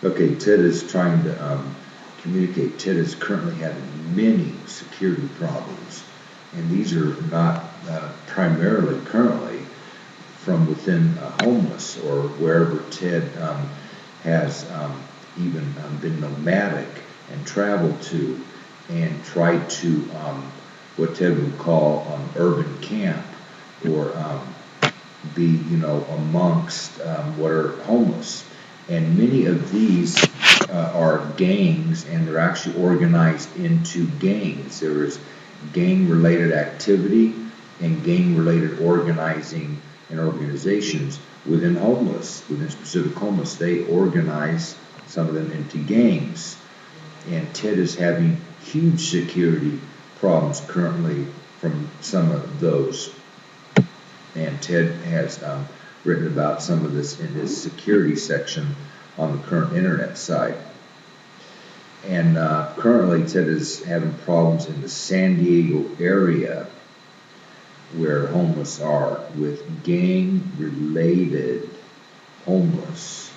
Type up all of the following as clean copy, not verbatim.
Okay, Ted is trying to communicate. Ted is currently having many security problems, and these are not primarily currently from within homeless or wherever Ted has even been nomadic and traveled to and tried to what Ted would call urban camp or be, amongst what are homeless. And many of these are gangs, and they're actually organized into gangs. There is gang-related activity and gang-related organizing and organizations within homeless, within specific homeless. They organize some of them into gangs. And Ted is having huge security problems currently from some of those. And Ted has written about some of this in his security section on the current internet site. And currently Ted is having problems in the San Diego area where homeless are with gang-related homeless.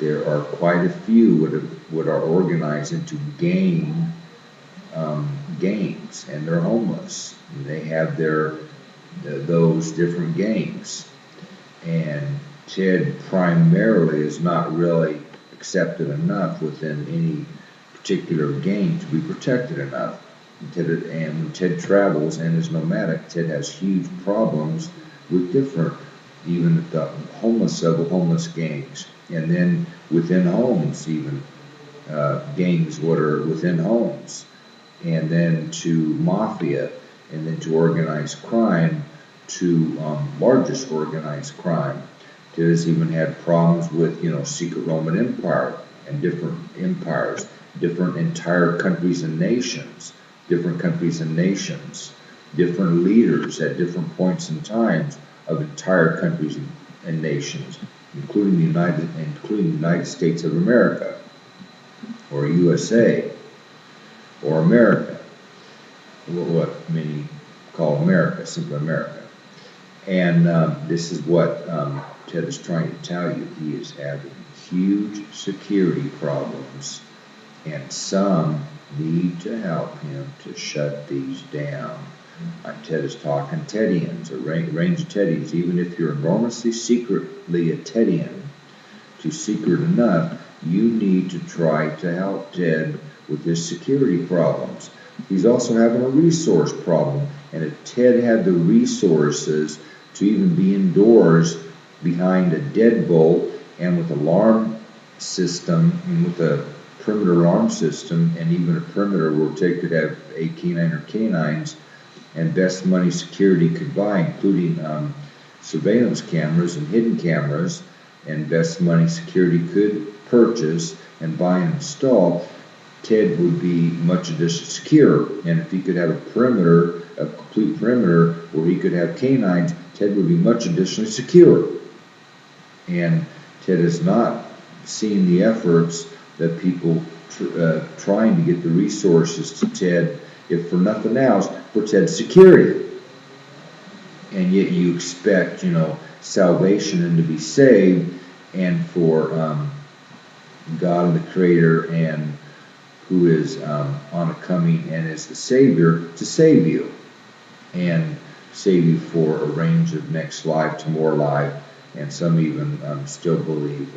There are quite a few what are organized into gangs, and they're homeless. And they have those different gangs. And Ted primarily is not really accepted enough within any particular gang to be protected enough. And when Ted travels and is nomadic, Ted has huge problems with different, even at the homeless level, homeless gangs. And then within homes, even gangs what are within homes. And then to mafia, and then to organized crime, to largest organized crime. Ted has even had problems with, secret Roman Empire and different empires, different entire countries and nations, different countries and nations, different leaders at different points in times of entire countries and nations, including the United States of America, or USA, or America, what many call America, simply America. And this is what Ted is trying to tell you. He is having huge security problems, and some need to help him to shut these down. Ted is talking Tedians, a range of Tedians. Even if you're enormously secretly a Tedian, to secret enough, you need to try to help Ted with his security problems. He's also having a resource problem, and if Ted had the resources to even be indoors behind a deadbolt and with alarm system, and with a perimeter alarm system, and even a perimeter where Ted could have a canine or canines, and best money security could buy, including surveillance cameras and hidden cameras, and best money security could purchase and buy and install, Ted would be much additionally secure. And if he could have a perimeter, a complete perimeter, where he could have canines, Ted would be much additionally secure. And Ted has not seen the efforts that people trying to get the resources to Ted, if for nothing else, for Ted's security. And yet you expect, salvation and to be saved, and for God and the Creator, and who is on a coming and is the Savior, to save you, and save you for a range of next life to more life. And some even still believe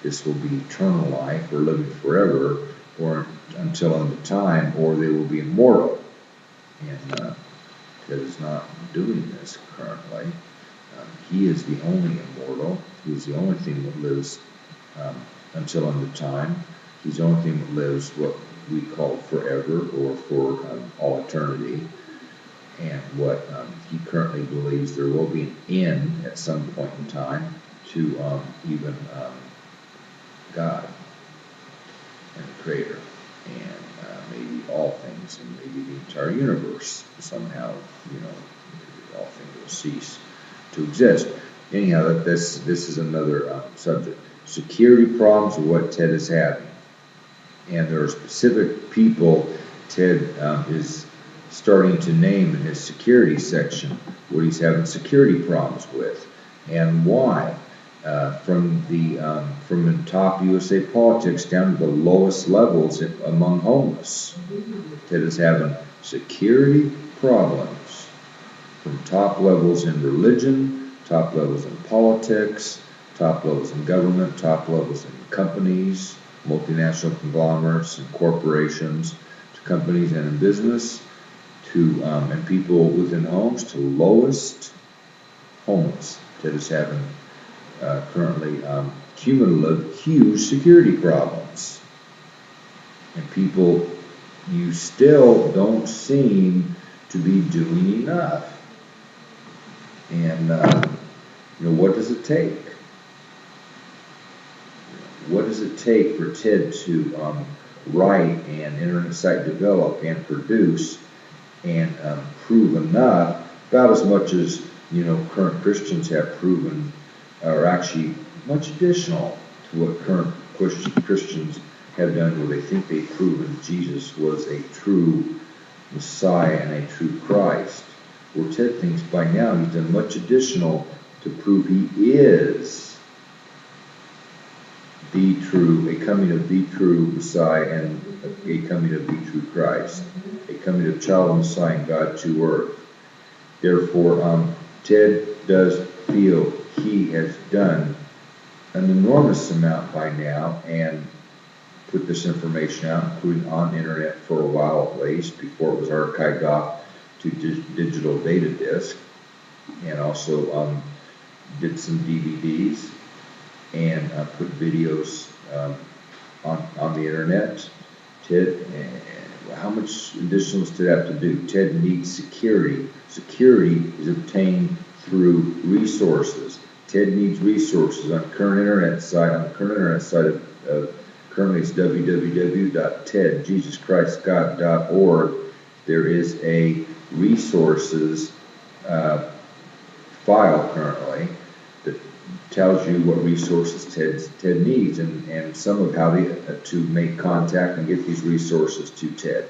this will be eternal life, or living forever, or until end of time, or they will be immortal. And Ted is not doing this currently. He is the only immortal. He is the only thing that lives until end of time. He's the only thing that lives what we call forever, or for all eternity. And what he currently believes there will be an end at some point in time to even God and the Creator, and maybe all things, and maybe the entire universe somehow, all things will cease to exist. Anyhow, this is another subject. Security problems are what Ted is having. And there are specific people Ted is starting to name in his security section what he's having security problems with, and why. From the from the top USA politics down to the lowest levels among homeless. Ted is having security problems from top levels in religion, top levels in politics, top levels in government, top levels in companies, multinational conglomerates and corporations, to companies and in business, to and people within homes, to lowest homeless. Ted is having currently cumulative huge security problems. And people, you still don't seem to be doing enough. And, what does it take? What does it take for Ted to write and internet site develop and produce and prove enough, about as much as, current Christians have proven, or actually much additional to what current Christians have done, where they think they've proven Jesus was a true Messiah and a true Christ. Where Ted thinks by now he's done much additional to prove he is a coming of the true Messiah and a coming of the true Christ, a coming of child of Messiah and God to earth. Therefore, Ted does feel he has done an enormous amount by now and put this information out, including on the internet for a while at least, before it was archived off to digital data disk, and also did some DVDs and put videos on the internet. Ted, how much additional does Ted have to do? Ted needs security. Security is obtained through resources. Ted needs resources on the current internet site. On the current internet site of currently it's www.tedjesuschristgod.org. There is a resources file currently that tells you what resources Ted needs and some of how to make contact and get these resources to Ted.